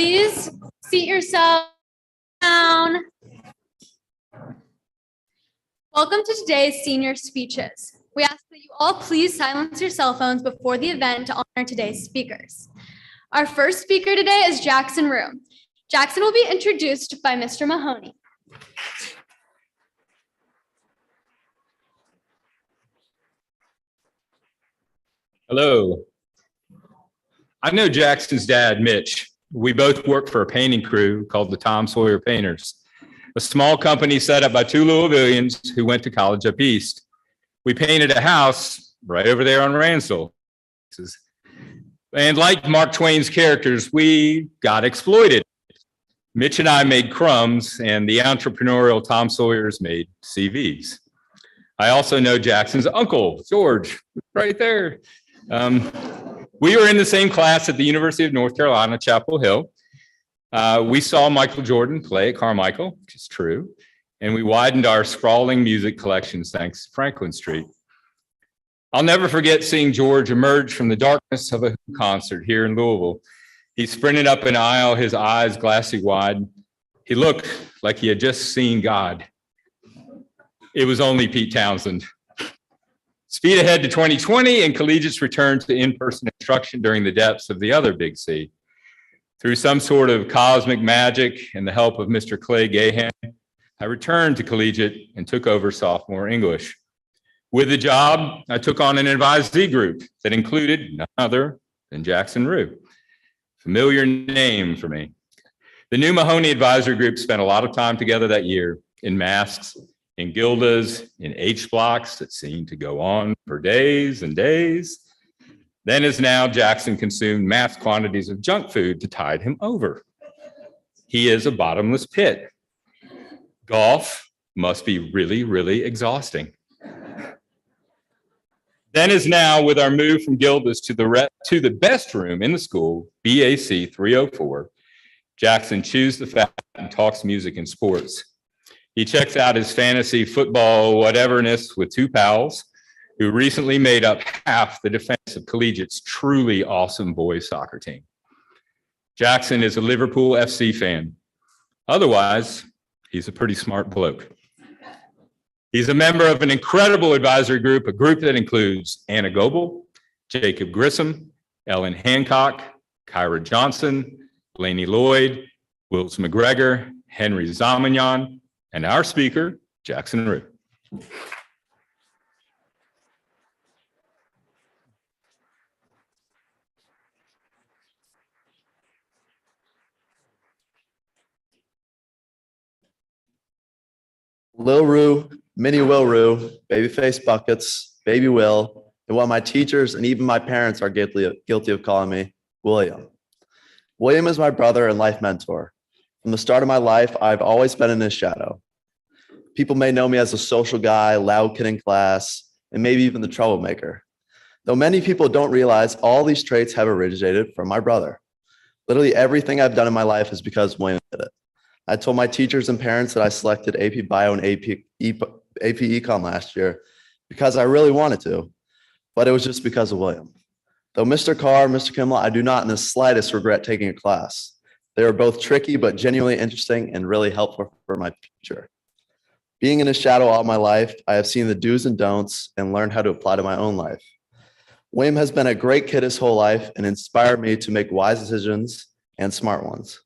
please seat yourself down. Welcome to today's senior speeches. We ask that you all please silence your cell phones before the event to honor today's speakers. Our first speaker today is Jackson Rue. Jackson will be introduced by Mr. Mahoney. Hello. I know Jackson's dad, Mitch. We both work for a painting crew called the Tom Sawyer Painters, a small company set up by two Louisvillians who went to college up east. We painted a house right over there on Ransdell. And like Mark Twain's characters, we got exploited. Mitch and I made crumbs, and the entrepreneurial Tom Sawyers made CVs. I also know Jackson's uncle, George, right there. We were in the same class at the University of North Carolina, Chapel Hill. We saw Michael Jordan play at Carmichael, which is true, and we widened our sprawling music collections thanks to Franklin Street. I'll never forget seeing George emerge from the darkness of a concert here in Louisville. He sprinted up an aisle, his eyes glassy wide. He looked like he had just seen God. It was only Pete Townsend. Speed ahead to 2020 and collegiates returned to in-person instruction during the depths of the other Big C. Through some sort of cosmic magic and the help of Mr. Clay Gahan, I returned to collegiate and took over sophomore English. With the job, I took on an advisee group that included none other than Jackson Rue. Familiar name for me. The new Mahoney Advisory Group spent a lot of time together that year in masks, in gildas, in H blocks that seemed to go on for days and days. Then as now, Jackson consumed mass quantities of junk food to tide him over. He is a bottomless pit. Golf must be really, really exhausting. Then as now, with our move from gildas to the best room in the school, BAC 304, Jackson chews the fat and talks music and sports. He checks out his fantasy football whateverness with two pals who recently made up half the defense of collegiate's truly awesome boys soccer team. Jackson is a Liverpool FC fan. Otherwise, he's a pretty smart bloke. He's a member of an incredible advisory group, a group that includes Anna Goebel, Jacob Grissom, Ellen Hancock, Kyra Johnson, Blaney Lloyd, Wills McGregor, Henry Zamagnon, and our speaker, Jackson Rue. Lil Rue, Mini Will Rue, Babyface Buckets, Baby Will, and what my teachers and even my parents are guilty of calling me, William. William is my brother and life mentor. From the start of my life, I've always been in his shadow. People may know me as a social guy, loud kid in class, and maybe even the troublemaker. Though many people don't realize all these traits have originated from my brother. Literally everything I've done in my life is because William did it. I told my teachers and parents that I selected AP Bio and AP Econ last year because I really wanted to, but it was just because of William. Though Mr. Carr and Mr. Kimmel, I do not in the slightest regret taking a class. They were both tricky, but genuinely interesting and really helpful for my future. Being in his shadow all my life, I have seen the do's and don'ts and learned how to apply to my own life. William has been a great kid his whole life and inspired me to make wise decisions and smart ones.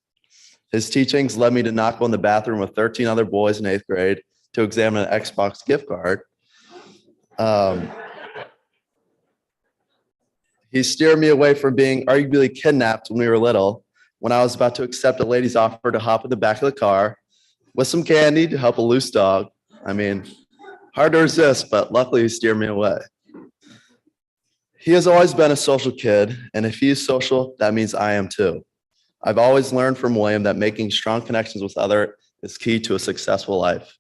His teachings led me to not go in the bathroom with 13 other boys in 8th grade to examine an Xbox gift card. He steered me away from being arguably kidnapped when we were little, when I was about to accept a lady's offer to hop in the back of the car with some candy to help a loose dog. I mean, hard to resist, but luckily he steered me away. He has always been a social kid, and if he's social, that means I am too. I've always learned from William that making strong connections with others is key to a successful life.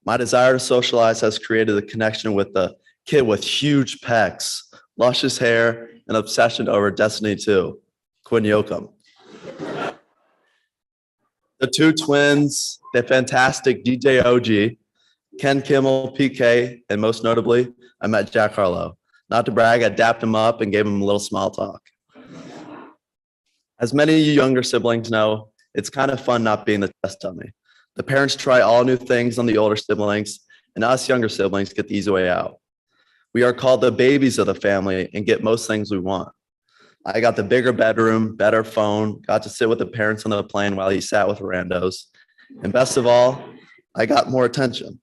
My desire to socialize has created a connection with the kid with huge pecs, luscious hair, and obsession over Destiny 2, Quinn Yoakum. The two twins, the fantastic DJ OG, Ken Kimmel, PK, and most notably, I met Jack Harlow. Not to brag, I dapped him up and gave him a little small talk. As many of you younger siblings know, it's kind of fun not being the test dummy. The parents try all new things on the older siblings, and us younger siblings get the easy way out. We are called the babies of the family and get most things we want. I got the bigger bedroom, better phone, got to sit with the parents on the plane while he sat with randos. And best of all, I got more attention.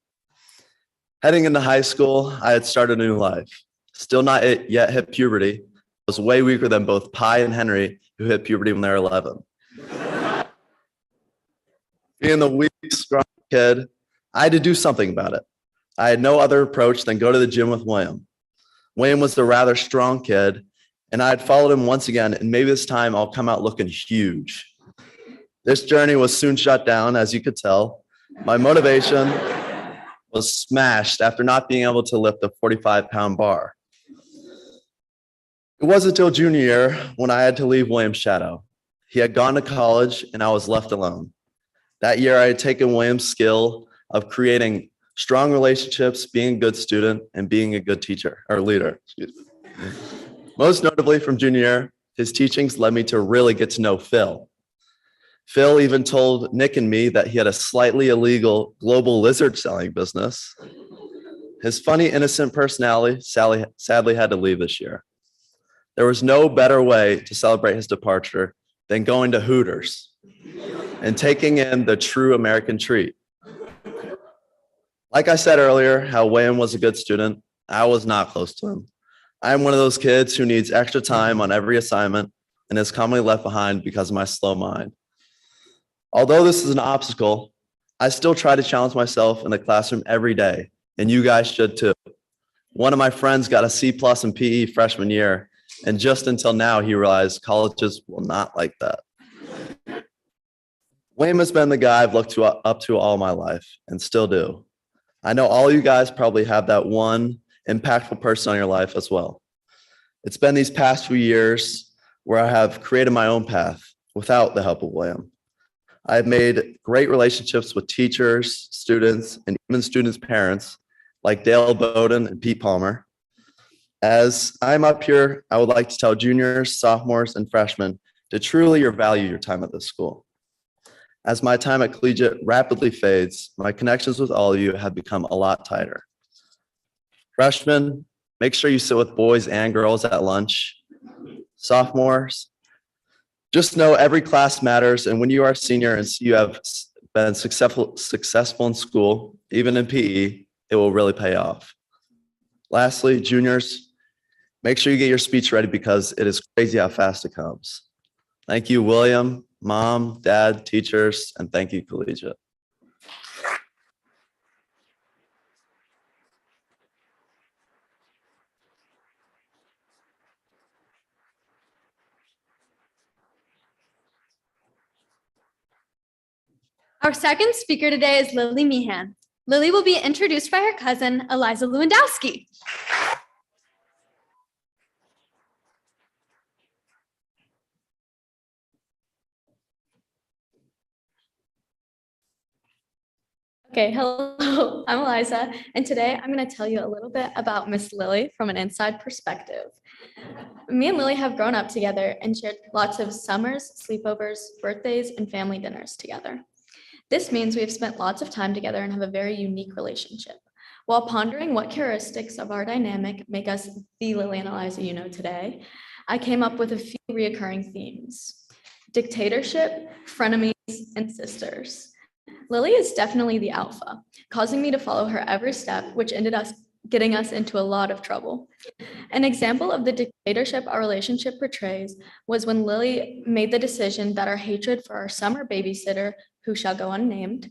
Heading into high school, I had started a new life. Still not yet hit puberty. I was way weaker than both Pi and Henry, who hit puberty when they were 11. Being the weak, strong kid, I had to do something about it. I had no other approach than go to the gym with William. William was the rather strong kid, and I had followed him once again, and maybe this time I'll come out looking huge. This journey was soon shut down, as you could tell. My motivation was smashed after not being able to lift a 45-pound bar. It wasn't until junior year when I had to leave William's shadow. He had gone to college, and I was left alone. That year, I had taken William's skill of creating strong relationships, being a good student, and being a good teacher or leader. Excuse me. Most notably from junior year, his teachings led me to really get to know Phil. Phil even told Nick and me that he had a slightly illegal global lizard selling business. His funny, innocent personality sadly had to leave this year. There was no better way to celebrate his departure than going to Hooters and taking in the true American treat. Like I said earlier, how William was a good student, I was not close to him. I am one of those kids who needs extra time on every assignment and is commonly left behind because of my slow mind. Although this is an obstacle, I still try to challenge myself in the classroom every day, and you guys should too. One of my friends got a C+ in PE freshman year, and just until now, he realized colleges will not like that. William has been the guy I've looked up to all my life and still do. I know all you guys probably have that one impactful person on your life as well. It's been these past few years where I have created my own path without the help of William. I've made great relationships with teachers, students, and even students' parents like Dale Bowden and Pete Palmer. As I'm up here, I would like to tell juniors, sophomores, and freshmen to truly value your time at this school. As my time at Collegiate rapidly fades, my connections with all of you have become a lot tighter. Freshmen, make sure you sit with boys and girls at lunch. Sophomores, just know every class matters, and when you are a senior and see you have been successful in school, even in PE, it will really pay off. Lastly, juniors, make sure you get your speech ready because it is crazy how fast it comes. Thank you, William, Mom, Dad, teachers, and thank you, Collegiate. Our second speaker today is Lily Meehan. Lily will be introduced by her cousin, Eliza Lewandowski. Okay, hello, I'm Eliza, and today I'm going to tell you a little bit about Miss Lily from an inside perspective. Me and Lily have grown up together and shared lots of summers, sleepovers, birthdays, and family dinners together. This means we have spent lots of time together and have a very unique relationship. While pondering what characteristics of our dynamic make us the Lily and Eliza you know today, I came up with a few reoccurring themes: dictatorship, frenemies, and sisters. Lily is definitely the alpha, causing me to follow her every step, which ended up getting us into a lot of trouble. An example of the dictatorship our relationship portrays was when Lily made the decision that our hatred for our summer babysitter, who shall go unnamed,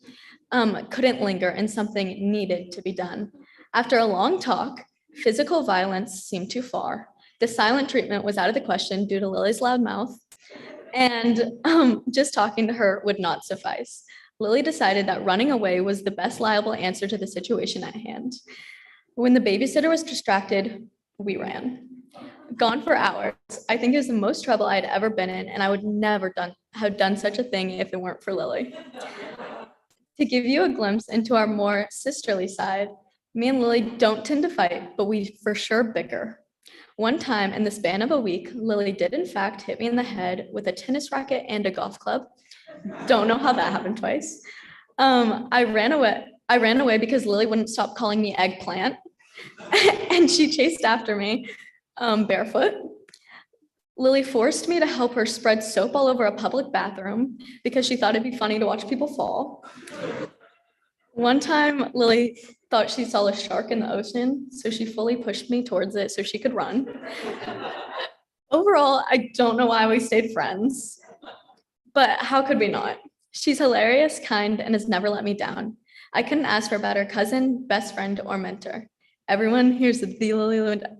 couldn't linger and something needed to be done. After a long talk, physical violence seemed too far. The silent treatment was out of the question due to Lily's loud mouth, and just talking to her would not suffice. Lily decided that running away was the best liable answer to the situation at hand. When the babysitter was distracted, we ran. Gone for hours, I think it was the most trouble I had ever been in, and I would never have done such a thing if it weren't for Lily. To give you a glimpse into our more sisterly side, me and Lily don't tend to fight, but we for sure bicker. One time in the span of a week, Lily did in fact hit me in the head with a tennis racket and a golf club. Don't know how that happened twice. I ran away because Lily wouldn't stop calling me eggplant. And she chased after me barefoot. Lily forced me to help her spread soap all over a public bathroom because she thought it'd be funny to watch people fall. One time, Lily thought she saw a shark in the ocean, so she fully pushed me towards it so she could run. Overall, I don't know why we stayed friends, but how could we not? She's hilarious, kind, and has never let me down. I couldn't ask for a better cousin, best friend, or mentor. Everyone, here's the Lily Linda.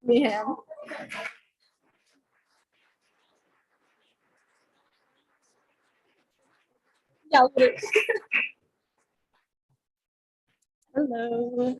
Yeah. Yeah. Hello.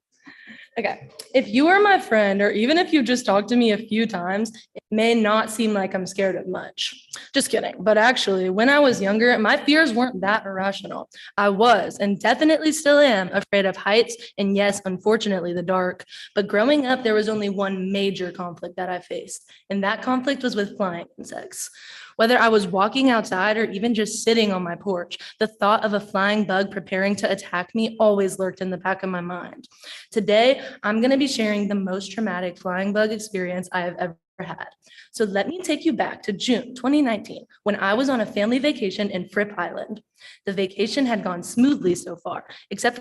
Okay. If you are my friend, or even if you just talked to me a few times, it may not seem like I'm scared of much. Just kidding. But actually, when I was younger, my fears weren't that irrational. I was, and definitely still am, afraid of heights, and yes, unfortunately, the dark. But growing up, there was only one major conflict that I faced, and that conflict was with flying insects. Whether I was walking outside or even just sitting on my porch, the thought of a flying bug preparing to attack me always lurked in the back of my mind. Today, I'm going to be sharing the most traumatic flying bug experience I have ever had. So let me take you back to June 2019, when I was on a family vacation in Fripp Island. The vacation had gone smoothly so far, except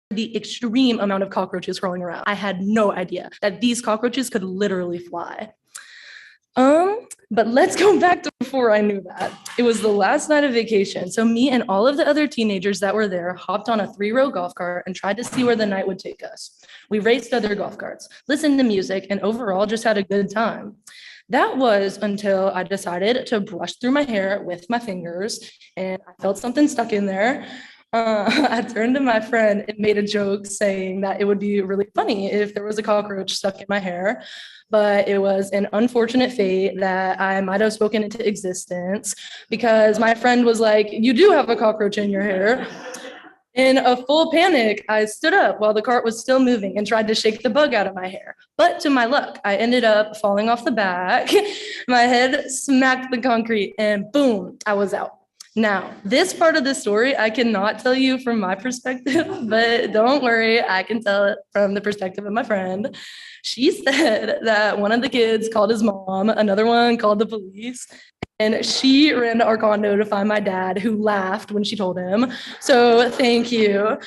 the extreme amount of cockroaches crawling around. I had no idea that these cockroaches could literally fly. But let's go back to before I knew that. It was the last night of vacation. So me and all of the other teenagers that were there hopped on a 3-row golf cart and tried to see where the night would take us. We raced other golf carts, listened to music, and overall just had a good time. That was until I decided to brush through my hair with my fingers and I felt something stuck in there. I turned to my friend and made a joke saying that it would be really funny if there was a cockroach stuck in my hair, but it was an unfortunate fate that I might have spoken into existence because my friend was like, "You do have a cockroach in your hair." In a full panic, I stood up while the cart was still moving and tried to shake the bug out of my hair. But to my luck, I ended up falling off the back. My head smacked the concrete and boom, I was out. Now, this part of the story, I cannot tell you from my perspective, but don't worry, I can tell it from the perspective of my friend. She said that one of the kids called his mom, another one called the police, and she ran to our condo to find my dad, who laughed when she told him. So thank you.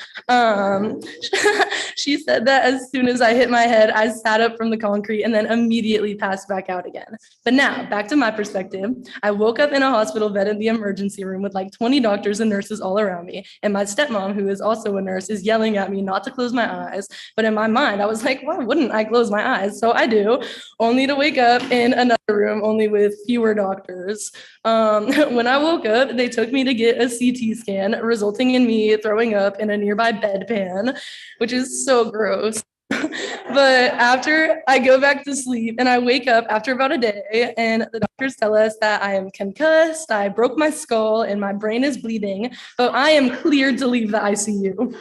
She said that as soon as I hit my head, I sat up from the concrete and then immediately passed back out again. But now, back to my perspective. I woke up in a hospital bed in the emergency room with like 20 doctors and nurses all around me. And my stepmom, who is also a nurse, is yelling at me not to close my eyes. But in my mind, I was like, why wouldn't I close my eyes? So I do, only to wake up in another room, only with fewer doctors. When I woke up, they took me to get a CT scan, resulting in me throwing up in a nearby bedpan, which is so gross. But after I go back to sleep and I wake up after about a day and the doctors tell us that I am concussed, I broke my skull and my brain is bleeding, but I am cleared to leave the ICU.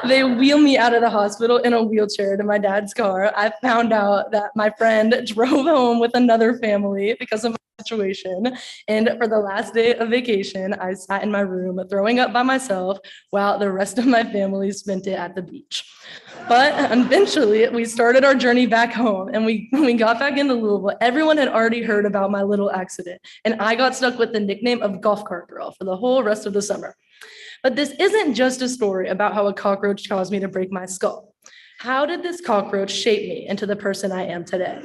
They wheel me out of the hospital in a wheelchair to my dad's car. I found out that my friend drove home with another family because of my situation. And for the last day of vacation, I sat in my room throwing up by myself while the rest of my family spent it at the beach. But eventually we started our journey back home and we got back into Louisville. Everyone had already heard about my little accident and I got stuck with the nickname of Golf Cart Girl for the whole rest of the summer. But this isn't just a story about how a cockroach caused me to break my skull. How did this cockroach shape me into the person I am today?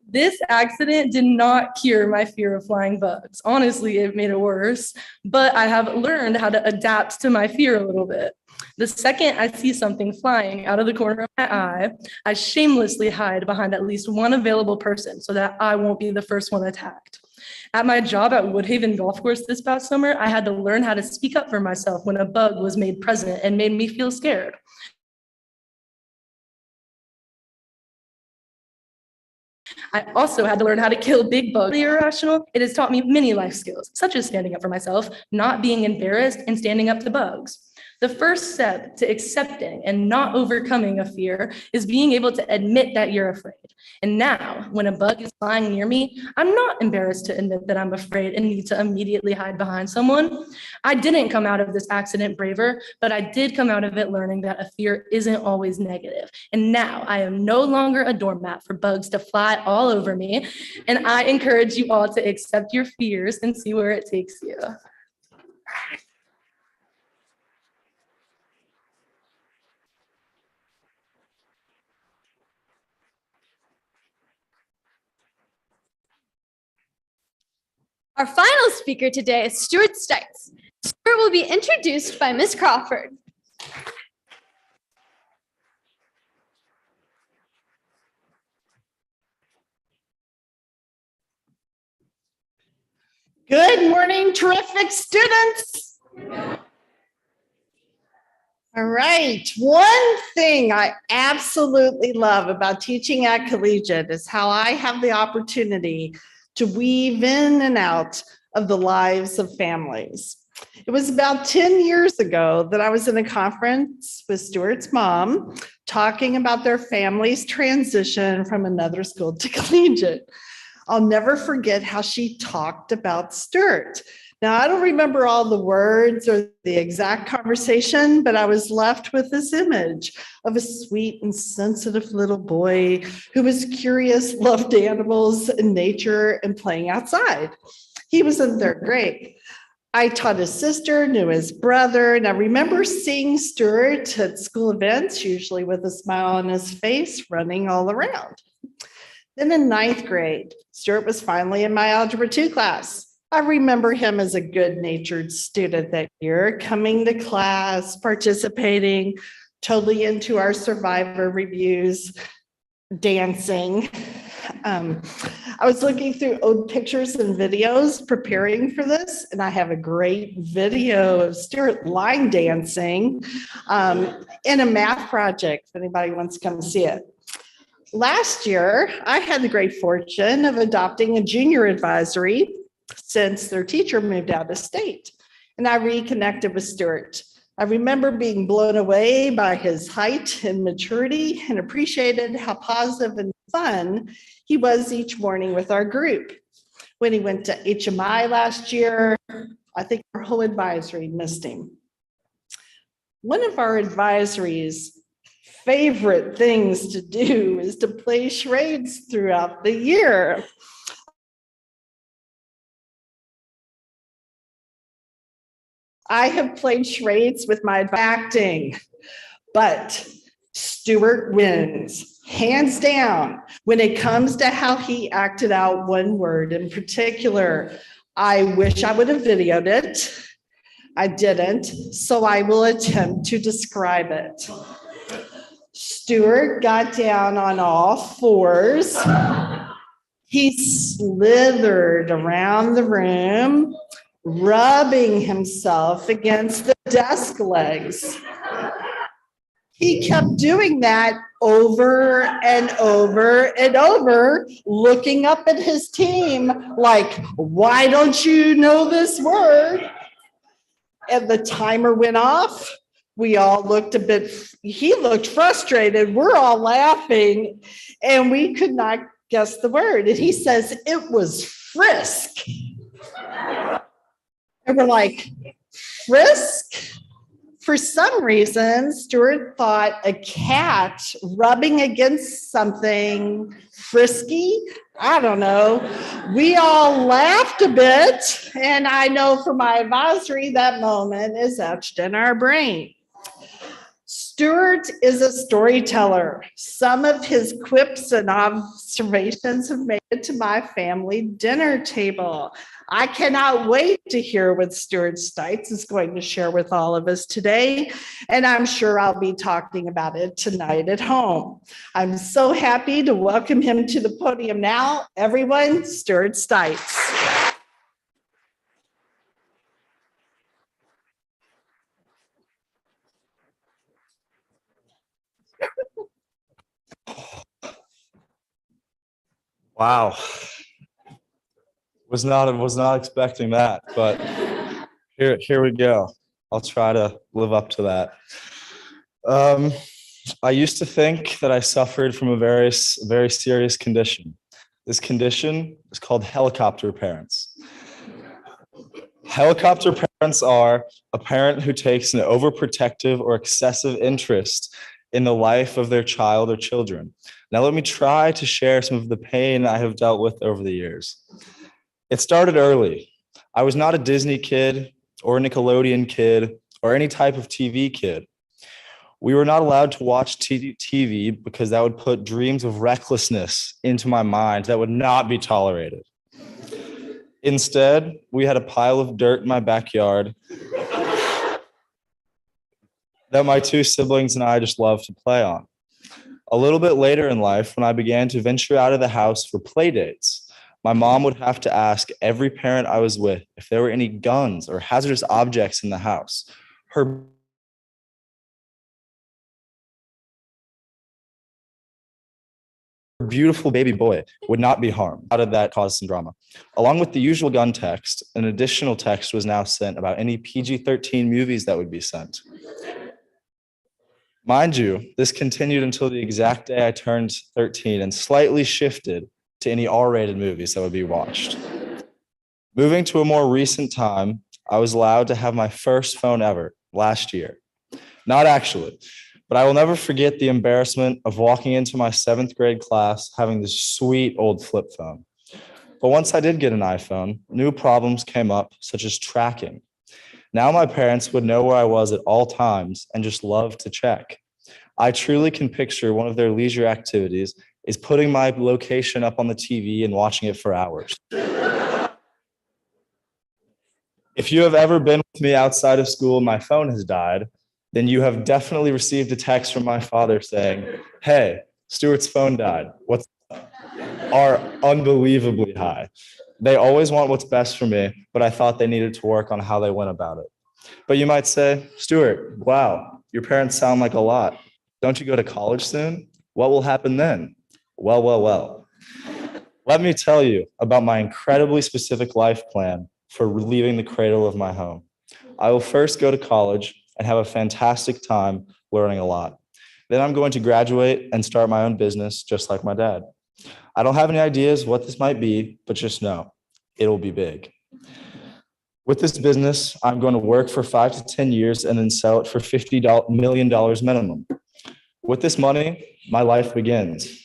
This accident did not cure my fear of flying bugs. Honestly, it made it worse, but I have learned how to adapt to my fear a little bit. The second I see something flying out of the corner of my eye, I shamelessly hide behind at least one available person so that I won't be the first one attacked. At my job at Woodhaven Golf Course this past summer, I had to learn how to speak up for myself when a bug was made present and made me feel scared. I also had to learn how to kill big bugs. The irrational, it has taught me many life skills, such as standing up for myself, not being embarrassed, and standing up to bugs. The first step to accepting and not overcoming a fear is being able to admit that you're afraid. And now, when a bug is flying near me, I'm not embarrassed to admit that I'm afraid and need to immediately hide behind someone. I didn't come out of this accident braver, but I did come out of it learning that a fear isn't always negative. And now I am no longer a doormat for bugs to fly all over me. And I encourage you all to accept your fears and see where it takes you. Our final speaker today is Stuart Stites. Stuart will be introduced by Ms. Crawford. Good morning, terrific students. All right, one thing I absolutely love about teaching at Collegiate is how I have the opportunity to weave in and out of the lives of families. It was about 10 years ago that I was in a conference with Stuart's mom talking about their family's transition from another school to Collegiate. I'll never forget how she talked about Stuart. Now, I don't remember all the words or the exact conversation, but I was left with this image of a sweet and sensitive little boy who was curious, loved animals and nature and playing outside. He was in third grade. I taught his sister, knew his brother, and I remember seeing Stuart at school events, usually with a smile on his face, running all around. Then in ninth grade, Stuart was finally in my Algebra 2 class. I remember him as a good-natured student that year, coming to class, participating, totally into our Survivor reviews, dancing. I was looking through old pictures and videos preparing for this, and I have a great video of Stuart line dancing in a math project, if anybody wants to come see it. Last year, I had the great fortune of adopting a junior advisory since their teacher moved out of state, and I reconnected with Stuart. I remember being blown away by his height and maturity and appreciated how positive and fun he was each morning with our group. When he went to HMI last year, I think our whole advisory missed him. One of our advisory's favorite things to do is to play charades throughout the year. I have played charades with my acting, but Stuart wins, hands down, when it comes to how he acted out one word in particular. I wish I would have videoed it. I didn't, so I will attempt to describe it. Stuart got down on all fours. He slithered around the room, rubbing himself against the desk legs. He kept doing that over and over and over, looking up at his team like, why don't you know this word? And the timer went off. We all looked he looked frustrated. We're all laughing, and we could not guess the word. And he says, it was frisk. And we're like, frisk? For some reason, Stuart thought a cat rubbing against something frisky. I don't know. We all laughed a bit, and I know for my advisory, that moment is etched in our brain. Stuart is a storyteller. Some of his quips and observations have made it to my family dinner table. I cannot wait to hear what Stuart Stites is going to share with all of us today, and I'm sure I'll be talking about it tonight at home. I'm so happy to welcome him to the podium now. Everyone, Stuart Stites. Wow. Was not expecting that, but here we go. I'll try to live up to that. I used to think that I suffered from a very serious condition. This condition is called helicopter parents. Helicopter parents are a parent who takes an overprotective or excessive interest in the life of their child or children. Now, let me try to share some of the pain I have dealt with over the years. It started early. I was not a Disney kid or a Nickelodeon kid or any type of TV kid. We were not allowed to watch TV because that would put dreams of recklessness into my mind that would not be tolerated. Instead, we had a pile of dirt in my backyard that my two siblings and I just loved to play on. A little bit later in life, when I began to venture out of the house for play dates, my mom would have to ask every parent I was with if there were any guns or hazardous objects in the house. Her beautiful baby boy would not be harmed. How did that cause some drama? Along with the usual gun text, an additional text was now sent about any PG-13 movies that would be sent. Mind you, this continued until the exact day I turned 13 and slightly shifted to any R-rated movies that would be watched. Moving to a more recent time, I was allowed to have my first phone ever last year. Not actually, but I will never forget the embarrassment of walking into my 7th grade class having this sweet old flip phone. But once I did get an iPhone, new problems came up, such as tracking. Now my parents would know where I was at all times and just love to check. I truly can picture one of their leisure activities is putting my location up on the TV and watching it for hours. If you have ever been with me outside of school and my phone has died, then you have definitely received a text from my father saying, "Hey, Stuart's phone died. What's up?" Are unbelievably high. They always want what's best for me, but I thought they needed to work on how they went about it. But you might say, "Stuart, wow, your parents sound like a lot. Don't you go to college soon? What will happen then?" Well. Let me tell you about my incredibly specific life plan for leaving the cradle of my home. I will first go to college and have a fantastic time learning a lot. Then I'm going to graduate and start my own business just like my dad. I don't have any ideas what this might be, but just know it'll be big. With this business, I'm going to work for 5 to 10 years and then sell it for $50 million minimum. With this money, my life begins.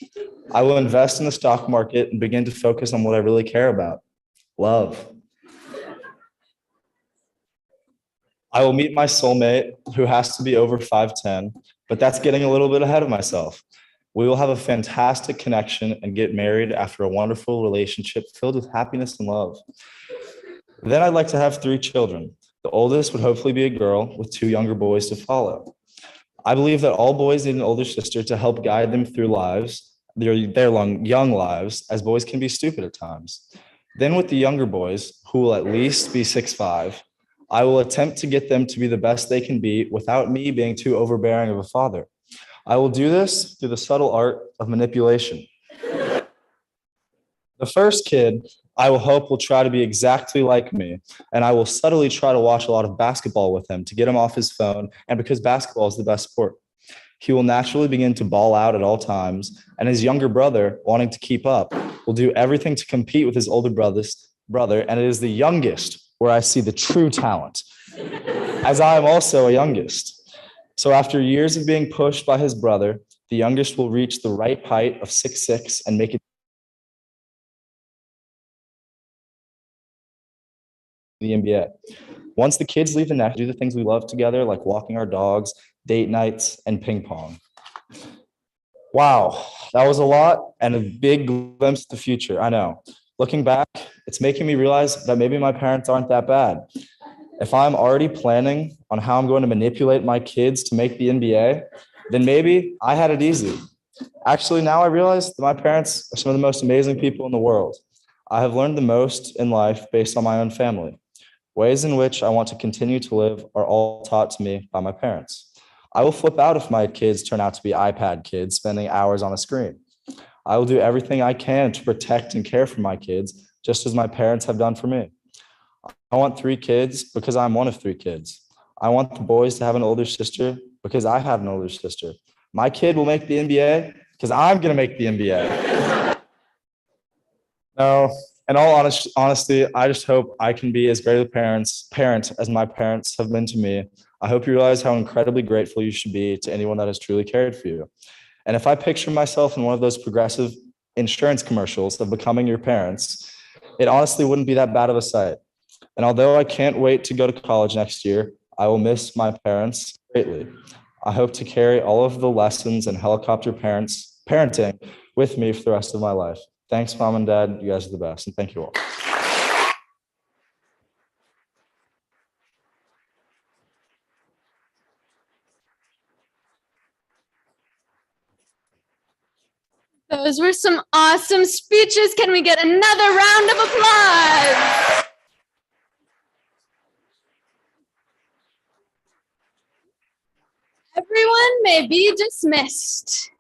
I will invest in the stock market and begin to focus on what I really care about: love. I will meet my soulmate, who has to be over 5'10", but that's getting a little bit ahead of myself. We will have a fantastic connection and get married after a wonderful relationship filled with happiness and love. Then I'd like to have 3 children. The oldest would hopefully be a girl with 2 younger boys to follow. I believe that all boys need an older sister to help guide them through young lives, as boys can be stupid at times. Then with the younger boys, who will at least be 6'5", I will attempt to get them to be the best they can be without me being too overbearing of a father. I will do this through the subtle art of manipulation. The first kid, I will hope, will try to be exactly like me, and I will subtly try to watch a lot of basketball with him to get him off his phone, and because basketball is the best sport. He will naturally begin to ball out at all times, and his younger brother, wanting to keep up, will do everything to compete with his older brother, and it is the youngest where I see the true talent, as I am also a youngest. So after years of being pushed by his brother, the youngest will reach the ripe height of 6'6" and make it the NBA. Once the kids leave the nest, do the things we love together, like walking our dogs, date nights, and ping pong. Wow, that was a lot and a big glimpse of the future. I know. Looking back, it's making me realize that maybe my parents aren't that bad. If I'm already planning on how I'm going to manipulate my kids to make the NBA, then maybe I had it easy. Actually, now I realize that my parents are some of the most amazing people in the world. I have learned the most in life based on my own family. Ways in which I want to continue to live are all taught to me by my parents. I will flip out if my kids turn out to be iPad kids spending hours on a screen. I will do everything I can to protect and care for my kids, just as my parents have done for me. I want 3 kids because I'm one of 3 kids. I want the boys to have an older sister because I have an older sister. My kid will make the NBA because I'm going to make the NBA. No, in all honesty, I just hope I can be as great a parent as my parents have been to me. I hope you realize how incredibly grateful you should be to anyone that has truly cared for you. And if I picture myself in one of those progressive insurance commercials of becoming your parents, it honestly wouldn't be that bad of a sight. And although I can't wait to go to college next year, I will miss my parents greatly. I hope to carry all of the lessons and helicopter parenting with me for the rest of my life. Thanks, Mom and Dad. You guys are the best, and thank you all. Those were some awesome speeches. Can we get another round of applause? Everyone may be dismissed.